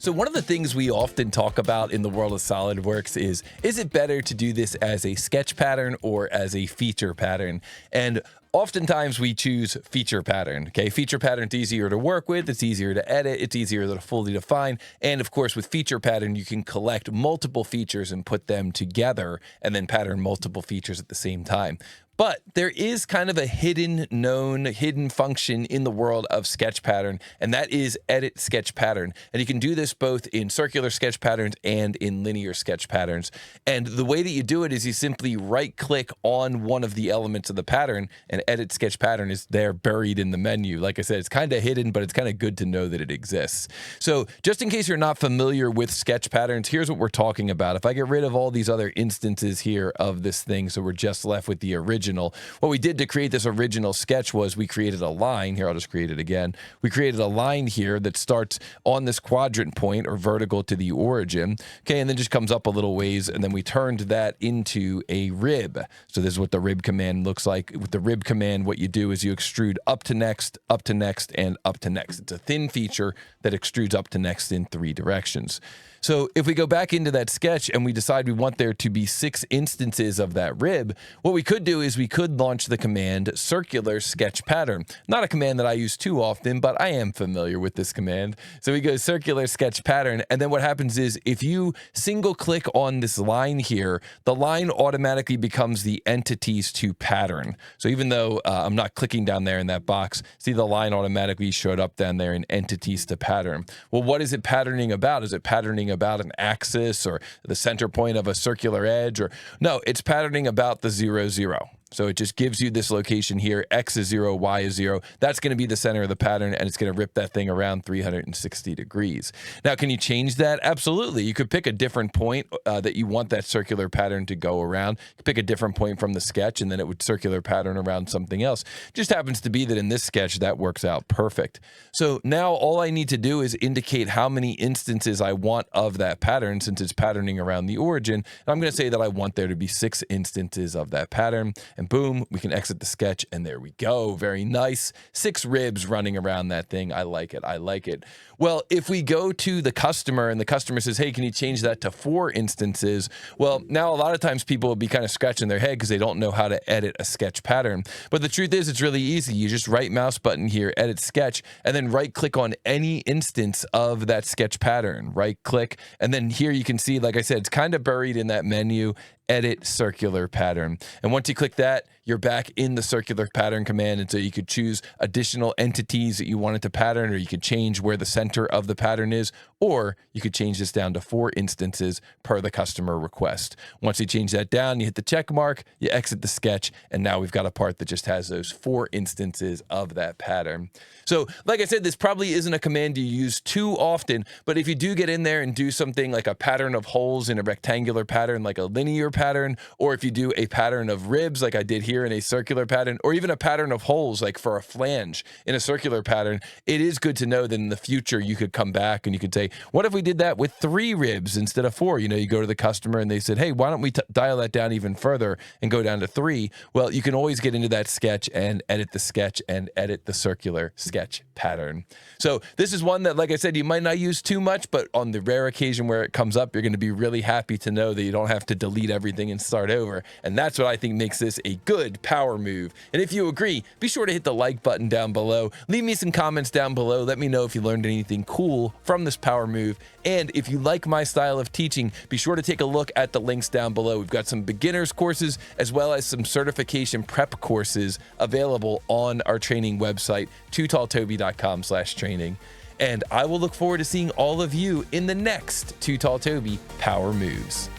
So one of the things we often talk about in the world of SolidWorks is it better to do this as a sketch pattern or as a feature pattern? And oftentimes we choose feature pattern. Okay, feature pattern's easier to work with, it's easier to edit, it's easier to fully define. And of course, with feature pattern, you can collect multiple features and put them together and then pattern multiple features at the same time. But there is kind of a hidden function in the world of sketch pattern, and that is edit sketch pattern. And you can do this both in circular sketch patterns and in linear sketch patterns. And the way that you do it is you simply right click on one of the elements of the pattern, and edit sketch pattern is there buried in the menu. Like I said, it's kind of hidden, but it's kind of good to know that it exists. So just in case you're not familiar with sketch patterns, here's what we're talking about. If I get rid of all these other instances here of this thing, so we're just left with the original. What we did to create this original sketch was we created a line here. I'll just create it again. We created a line here that starts on this quadrant point or vertical to the origin. Okay, and then just comes up a little ways, and then we turned that into a rib. So this is what the rib command looks like. With the rib command, what you do is you extrude up to next, and up to next. It's a thin feature that extrudes up to next in 3 directions. So if we go back into that sketch and we decide we want there to be 6 instances of that rib, what we could do is we could launch the command circular sketch pattern. Not a command that I use too often, but I am familiar with this command. So we go circular sketch pattern, and then what happens is if you single click on this line here, the line automatically becomes the entities to pattern. So even though I'm not clicking down there in that box, see the line automatically showed up down there in entities to pattern. Well, what is it patterning about? Is it patterning about an axis or the center point of a circular edge? Or no, it's patterning about the 0, 0. So it just gives you this location here, X is 0, Y is 0. That's going to be the center of the pattern, and it's going to rip that thing around 360 degrees. Now, can you change that? Absolutely. You could pick a different point that you want that circular pattern to go around. You could pick a different point from the sketch, and then it would circular pattern around something else. Just happens to be that in this sketch, that works out perfect. So now all I need to do is indicate how many instances I want of that pattern, since it's patterning around the origin. And I'm going to say that I want there to be 6 instances of that pattern. And boom, we can exit the sketch, and there we go. Very nice. 6 ribs running around that thing. I like it. I like it. Well, if we go to the customer and the customer says, hey, can you change that to 4 instances? Well, now a lot of times people will be kind of scratching their head because they don't know how to edit a sketch pattern. But the truth is, it's really easy. You just right mouse button here, edit sketch, and then right click on any instance of that sketch pattern. Right click. And then here you can see, like I said, it's kind of buried in that menu, edit circular pattern. And once you click that, you're back in the circular pattern command. And so you could choose additional entities that you wanted to pattern, or you could change where the center of the pattern is, or you could change this down to 4 instances per the customer request. Once you change that down, you hit the check mark, you exit the sketch, and now we've got a part that just has those 4 instances of that pattern. So like I said, this probably isn't a command you use too often, but if you do get in there and do something like a pattern of holes in a rectangular pattern, like a linear pattern, or if you do a pattern of ribs like I did here in a circular pattern, or even a pattern of holes like for a flange in a circular pattern, it is good to know that in the future you could come back and you could say, what if we did that with 3 ribs instead of 4? You know, you go to the customer and they said, hey, why don't we dial that down even further and go down to 3? Well, you can always get into that sketch and edit the sketch and edit the circular sketch pattern. So this is one that, like I said, you might not use too much, but on the rare occasion where it comes up, you're going to be really happy to know that you don't have to delete everything and start over. And that's what I think makes this a good power move. And if you agree, be sure to hit the like button down below. Leave me some comments down below. Let me know if you learned anything cool from this power move. And if you like my style of teaching, be sure to take a look at the links down below. We've got some beginners courses as well as some certification prep courses available on our training website, TooTallToby.com/training. And I will look forward to seeing all of you in the next TooTallToby Power Moves.